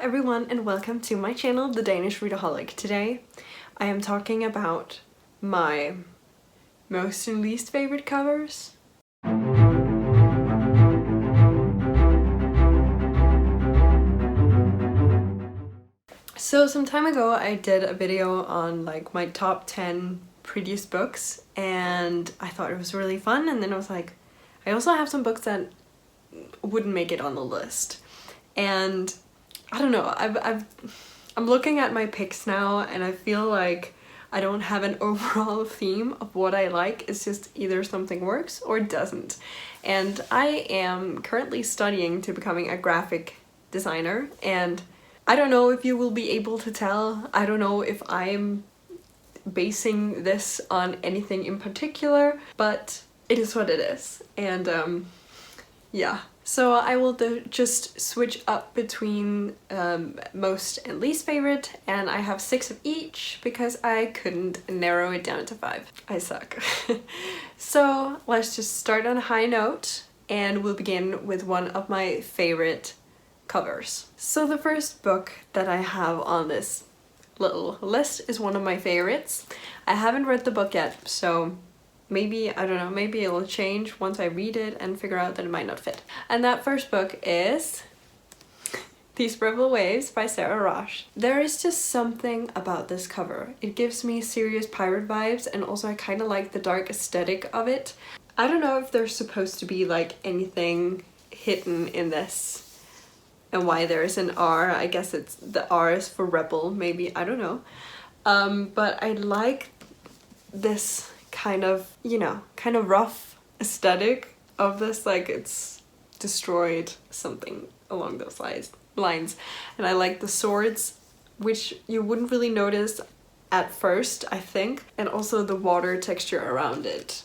everyone and welcome to my channel, The Danish Readaholic. Today I am talking about my most and least favorite covers. So some time ago I did a video on like my top 10 prettiest books and I thought it was really fun, and then I was like, I also have some books that wouldn't make it on the list. And I don't know, I'm looking at my picks now and I feel like I don't have an overall theme of what I like. It's just either something works or it doesn't. And I am currently studying to becoming a graphic designer, and I don't know if you will be able to tell. I don't know if I'm basing this on anything in particular, but it is what it is. And yeah. So I will just switch up between most and least favorite, and I have 6 of each because I couldn't narrow it down to 5. I suck. So let's just start on a high note, and we'll begin with one of my favorite covers. So the first book that I have on this little list is one of my favorites. I haven't read the book yet, so maybe, I don't know, maybe it'll change once I read it and figure out that it might not fit. And that first book is These Rebel Waves by Sarah Rosh. There is just something about this cover. It gives me serious pirate vibes, and also I kind of like the dark aesthetic of it. I don't know if there's supposed to be like anything hidden in this and why there is an R. I guess it's the R is for rebel, maybe, I don't know. But I like this kind of, you know, kind of rough aesthetic of this, like it's destroyed something along those lines. And I like the swords, which you wouldn't really notice at first, I think, and also the water texture around it.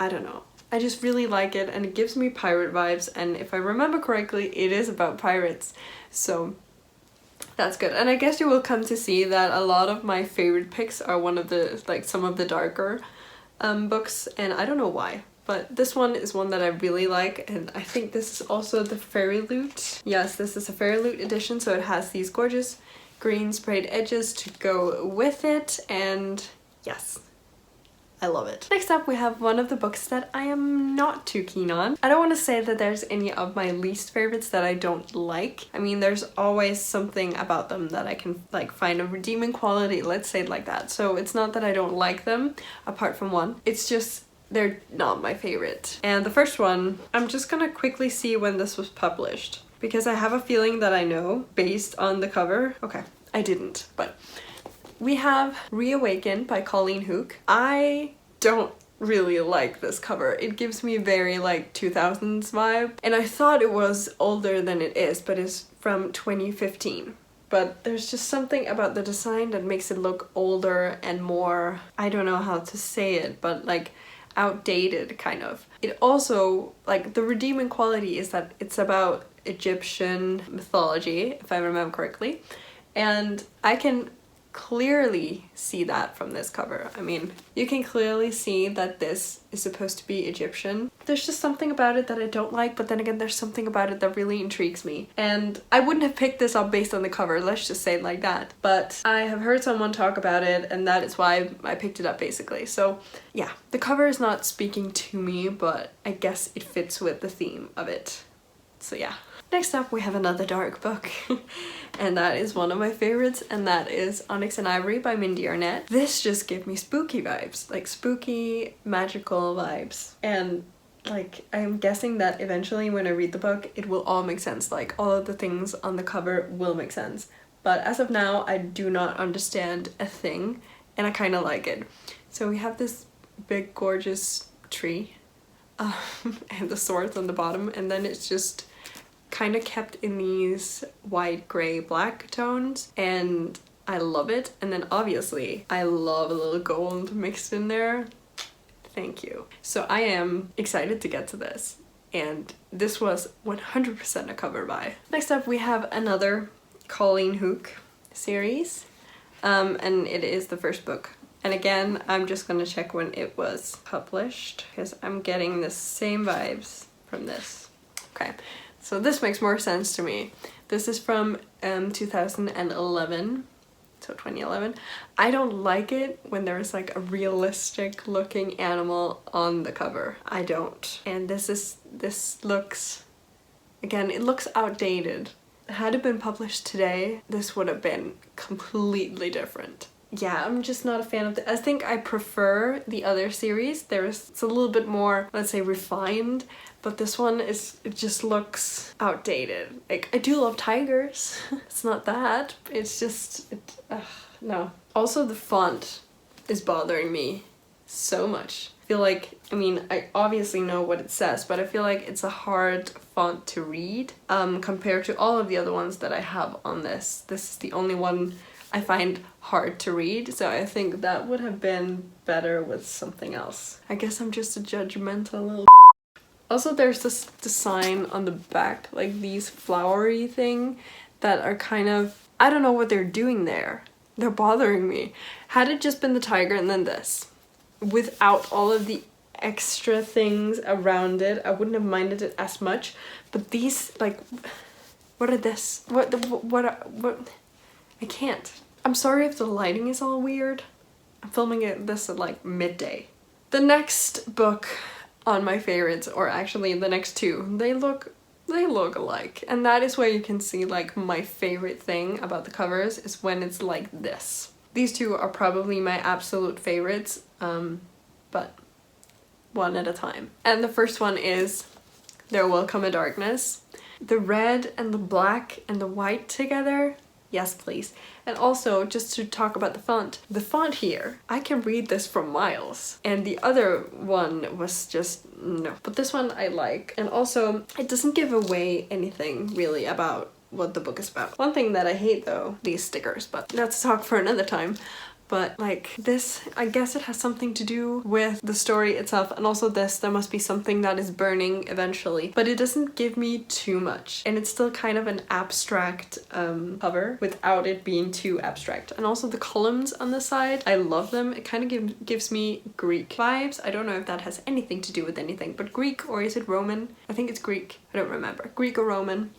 I don't know, I just really like it, and it gives me pirate vibes, and if I remember correctly, it is about pirates, so that's good. And I guess you will come to see that a lot of my favorite picks are one of the, like, some of the darker books, and I don't know why, but this one is one that I really like, and I think this is also the Fairy Loot. Yes, this is a Fairy Loot edition, so it has these gorgeous green sprayed edges to go with it, and yes, I love it. Next up we have one of the books that I am not too keen on. I don't want to say that there's any of my least favorites that I don't like. I mean, there's always something about them that I can like find a redeeming quality, let's say it like that. So it's not that I don't like them, apart from one. It's just they're not my favorite. And the first one, I'm just gonna quickly see when this was published, because I have a feeling that I know based on the cover. Okay, I didn't, but we have Reawaken by Colleen Hooke. I don't really like this cover. It gives me a very like 2000s vibe, and I thought it was older than it is, but it's from 2015. But there's just something about the design that makes it look older and more, I don't know how to say it, but like outdated kind of. It also, like, the redeeming quality is that it's about Egyptian mythology, if I remember correctly, and I can clearly see that from this cover. I mean, you can clearly see that this is supposed to be Egyptian. There's just something about it that I don't like, but then again, there's something about it that really intrigues me. And I wouldn't have picked this up based on the cover, let's just say it like that. But I have heard someone talk about it, and that is why I picked it up basically. So yeah, the cover is not speaking to me, but I guess it fits with the theme of it. So yeah. Next up we have another dark book, and that is one of my favorites, and that is Onyx and Ivory by Mindy Arnett. This just gave me spooky vibes, like spooky, magical vibes. And like, I'm guessing that eventually when I read the book, it will all make sense, like all of the things on the cover will make sense. But as of now, I do not understand a thing, and I kind of like it. So we have this big gorgeous tree, and the swords on the bottom, and then it's just kind of kept in these white, gray, black tones, and I love it. And then obviously I love a little gold mixed in there. Thank you. So I am excited to get to this, and this was 100% a cover buy. Next up we have another Colleen Hooke series, and it is the first book. And again, I'm just gonna check when it was published, because I'm getting the same vibes from this. Okay, so this makes more sense to me. This is from 2011. So 2011. I don't like it when there's like a realistic looking animal on the cover. I don't. And this looks, again, it looks outdated. Had it been published today, this would have been completely different. Yeah, I'm just not a fan of I think I prefer the other series. It's a little bit more, let's say, refined, but this one it just looks outdated. Like, I do love tigers. It's not that. It's just, no. Also, the font is bothering me so much. I feel like, I mean, I obviously know what it says, but I feel like it's a hard font to read compared to all of the other ones that I have on this. This is the only one I find hard to read, so I think that would have been better with something else. I guess I'm just a judgmental little. Also, there's this design on the back, like these flowery thing that are kind of, I don't know what they're doing there. They're bothering me. Had it just been the tiger and then this, without all of the extra things around it, I wouldn't have minded it as much. But these, like, what are this? What? I can't. I'm sorry if the lighting is all weird. I'm filming this at like midday. The next book on my favorites, or actually the next two, they look alike. And that is where you can see like my favorite thing about the covers is when it's like this. These two are probably my absolute favorites, but one at a time. And the first one is There Will Come a Darkness. The red and the black and the white together. Yes, please. And also, just to talk about the font here, I can read this for miles. And the other one was just, no. But this one I like. And also, it doesn't give away anything really about what the book is about. One thing that I hate though, these stickers, but that's a talk for another time. But like this, I guess it has something to do with the story itself, and also this, there must be something that is burning eventually. But it doesn't give me too much, and it's still kind of an abstract cover without it being too abstract. And also the columns on the side, I love them. It kind of gives me Greek vibes. I don't know if that has anything to do with anything, but Greek, or is it Roman? I think it's Greek. I don't remember. Greek or Roman.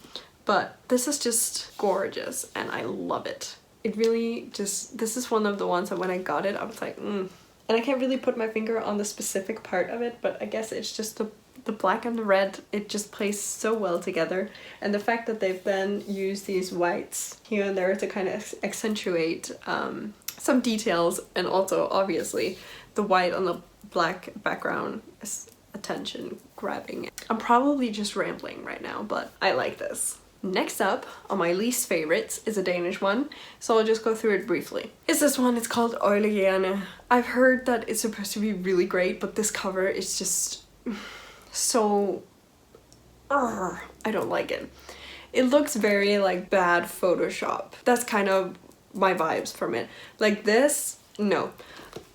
But this is just gorgeous, and I love it. It really just, this is one of the ones that when I got it, I was like, And I can't really put my finger on the specific part of it, but I guess it's just the black and the red, it just plays so well together. And the fact that they've then used these whites here and there to kind of accentuate some details, and also obviously the white on the black background is attention grabbing. I'm probably just rambling right now, but I like this. Next up on my least favorites is a Danish one, so I'll just go through it briefly. It's this one, it's called Øjlegerne. I've heard that it's supposed to be really great, but this cover is just so... I don't like it. It looks very like bad Photoshop. That's kind of my vibes from it. Like this, no.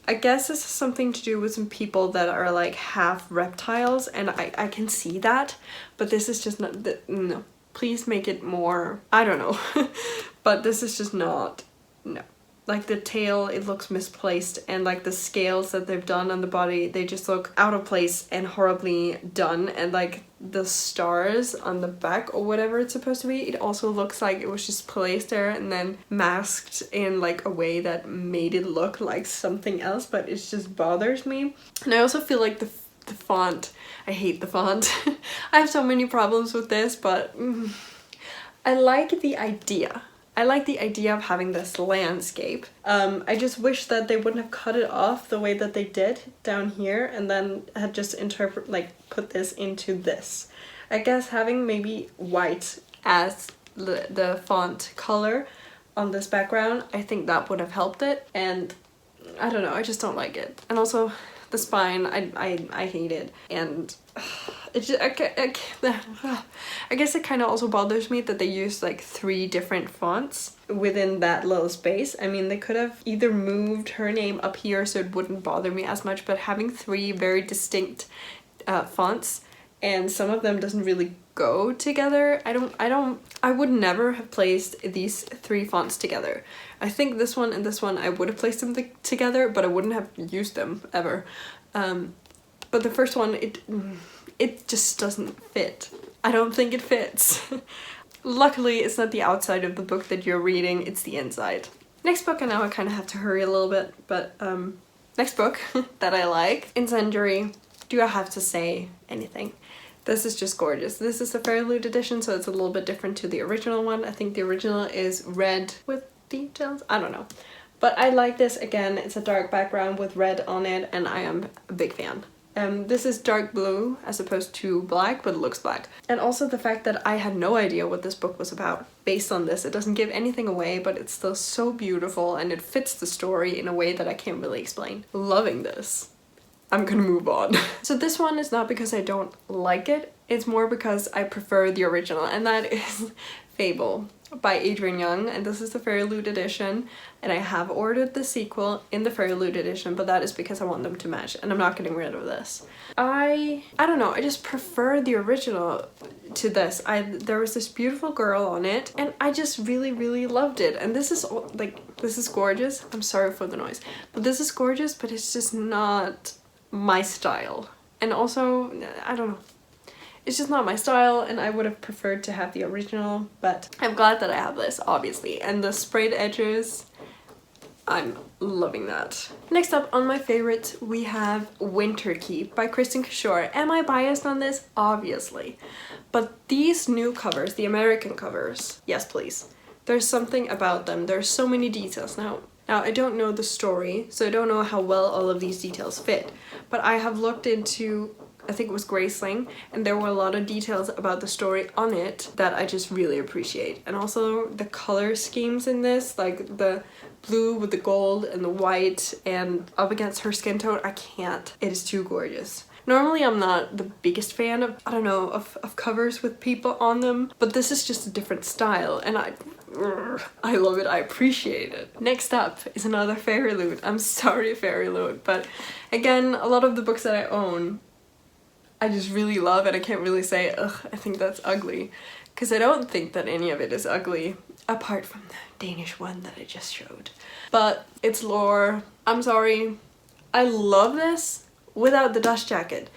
I guess this has something to do with some people that are like half reptiles, and I can see that, but this is just not, no. Please make it more, I don't know, but this is just not, no. Like the tail, it looks misplaced, and like the scales that they've done on the body, they just look out of place and horribly done. And like the stars on the back or whatever it's supposed to be, it also looks like it was just placed there and then masked in like a way that made it look like something else, but it just bothers me. And I also feel like the font, I hate the font. I have so many problems with this, but I like the idea. I like the idea of having this landscape. I just wish that they wouldn't have cut it off the way that they did down here and then had just put this into this. I guess having maybe white as the font color on this background, I think that would have helped it. And I don't know, I just don't like it. And also the spine, I hate it. And it's just, I guess it kind of also bothers me that they used like 3 different fonts within that little space. I mean, they could have either moved her name up here so it wouldn't bother me as much, but having 3 very distinct fonts, and some of them doesn't really go together. I would never have placed these 3 fonts together. I think this one and this one, I would have placed them together, but I wouldn't have used them ever. But the first one, it just doesn't fit. I don't think it fits. luckily it's not the outside of the book that you're reading, it's the inside. Next book, and now I kind of have to hurry a little bit, but next book that I like, Incendiary. Do I have to say anything? This is just gorgeous. This is a Fairyloot edition, so it's a little bit different to the original one. I think the original is red with details, I don't know. But I like this. Again, it's a dark background with red on it, and I am a big fan. This is dark blue as opposed to black, but it looks black. And also the fact that I had no idea what this book was about based on this. It doesn't give anything away, but it's still so beautiful and it fits the story in a way that I can't really explain. Loving this. I'm gonna move on. So this one is not because I don't like it, it's more because I prefer the original, and that is Fable by Adrian Young, and this is the Fairyloot edition, and I have ordered the sequel in the Fairyloot edition, but that is because I want them to match, and I'm not getting rid of this. I don't know, I just prefer the original to this. There was this beautiful girl on it, and I just really loved it, and this is like, this is gorgeous. I'm sorry for the noise, but this is gorgeous, but it's just not my style. And also, I don't know, it's just not my style, and I would have preferred to have the original, but I'm glad that I have this, obviously. And the sprayed edges, I'm loving that. Next up on my favorites, we have Winterkeep by Kristen Kishore. Am I biased on this? Obviously. But these new covers, the American covers, yes please. There's something about them. There's so many details. Now I don't know the story, so I don't know how well all of these details fit, but I have looked into, I think it was Graceling, and there were a lot of details about the story on it that I just really appreciate. And also the color schemes in this, like the blue with the gold and the white and up against her skin tone, I can't. It is too gorgeous. Normally I'm not the biggest fan of, I don't know, of covers with people on them, but this is just a different style, and I love it, I appreciate it. Next up is another Fairyloot. I'm sorry Fairyloot, but again, a lot of the books that I own I just really love, and I can't really say, ugh, I think that's ugly, because I don't think that any of it is ugly, apart from the Danish one that I just showed. But it's lore. I'm sorry. I love this without the dust jacket,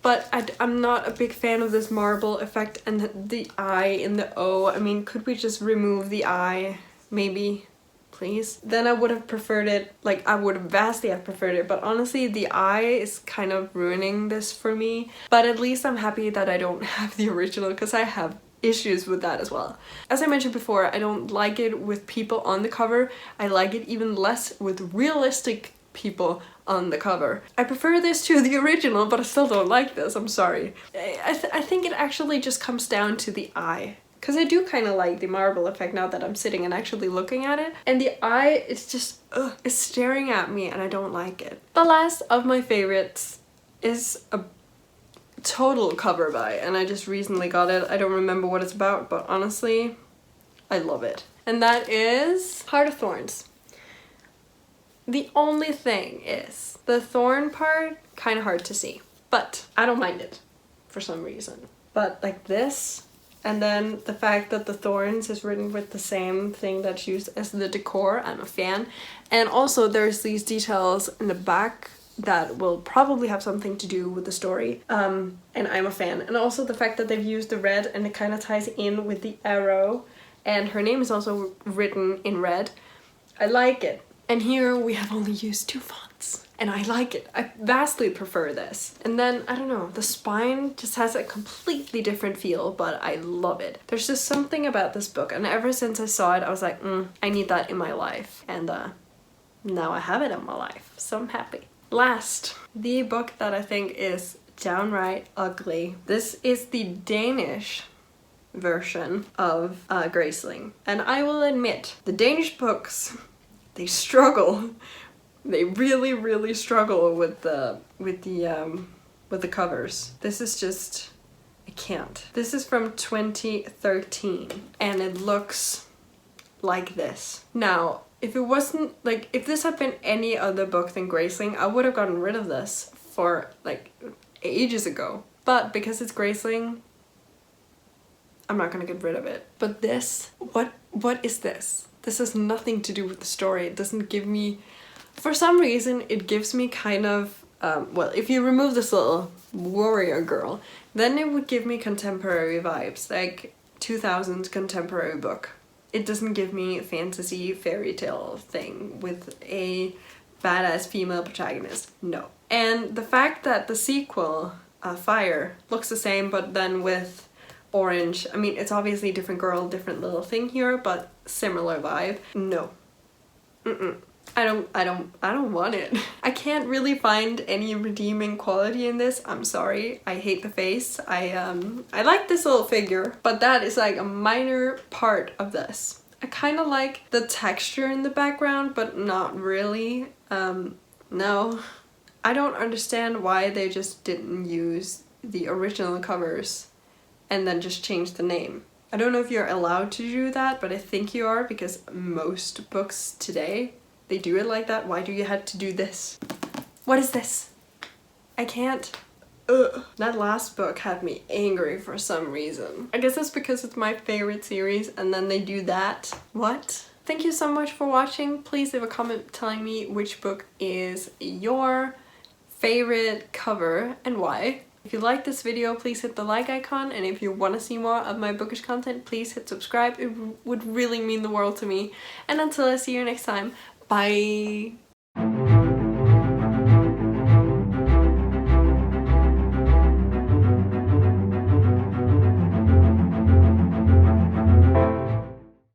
but I'm not a big fan of this marble effect and the I in the O. I mean, could we just remove the I, maybe? Please. Then I would have preferred it, like I would vastly have preferred it, but honestly the eye is kind of ruining this for me. But at least I'm happy that I don't have the original, because I have issues with that as well. As I mentioned before, I don't like it with people on the cover. I like it even less with realistic people on the cover. I prefer this to the original, but I still don't like this, I'm sorry. I think it actually just comes down to the eye. Because I do kind of like the marble effect now that I'm sitting and actually looking at it. And the eye is just, it's staring at me and I don't like it. The last of my favorites is a total cover buy, and I just recently got it. I don't remember what it's about, but honestly, I love it. And that is Heart of Thorns. The only thing is, the thorn part, kind of hard to see. But I don't mind it, for some reason. But like this, and then the fact that the thorns is written with the same thing that's used as the decor, I'm a fan. And also there's these details in the back that will probably have something to do with the story, and I'm a fan. And also the fact that they've used the red and it kind of ties in with the arrow, and her name is also written in red. I like it. And here we have only used 2 fonts, and I like it. I vastly prefer this. And then, I don't know, the spine just has a completely different feel, but I love it. There's just something about this book, and ever since I saw it, I was like, I need that in my life. And now I have it in my life, so I'm happy. Last, the book that I think is downright ugly. This is the Danish version of Graceling. And I will admit, the Danish books, they struggle. They really struggle with the covers. This is just, I can't. This is from 2013 and it looks like this. Now, if it wasn't, like, if this had been any other book than Graceling, I would have gotten rid of this for like ages ago. But because it's Graceling, I'm not gonna get rid of it. But this, what is this? This has nothing to do with the story. It doesn't give me, for some reason, it gives me kind of, well, if you remove this little warrior girl, then it would give me contemporary vibes. Like, 2000s contemporary book. It doesn't give me a fantasy fairy tale thing with a badass female protagonist. No. And the fact that the sequel, Fire, looks the same but then with orange. I mean, it's obviously different girl, different little thing here, but similar vibe. No. I don't want it. I can't really find any redeeming quality in this. I'm sorry. I hate the face. I like this little figure, but that is like a minor part of this. I kind of like the texture in the background, but not really. No. I don't understand why they just didn't use the original covers and then just change the name. I don't know if you're allowed to do that, but I think you are, because most books today, they do it like that. Why do you have to do this? What is this? I can't. Ugh. That last book had me angry for some reason. I guess it's because it's my favorite series and then they do that. What? Thank you so much for watching. Please leave a comment telling me which book is your favorite cover and why. If you like this video, please hit the like icon, and if you want to see more of my bookish content, please hit subscribe. It would really mean the world to me. And until I see you next time, bye!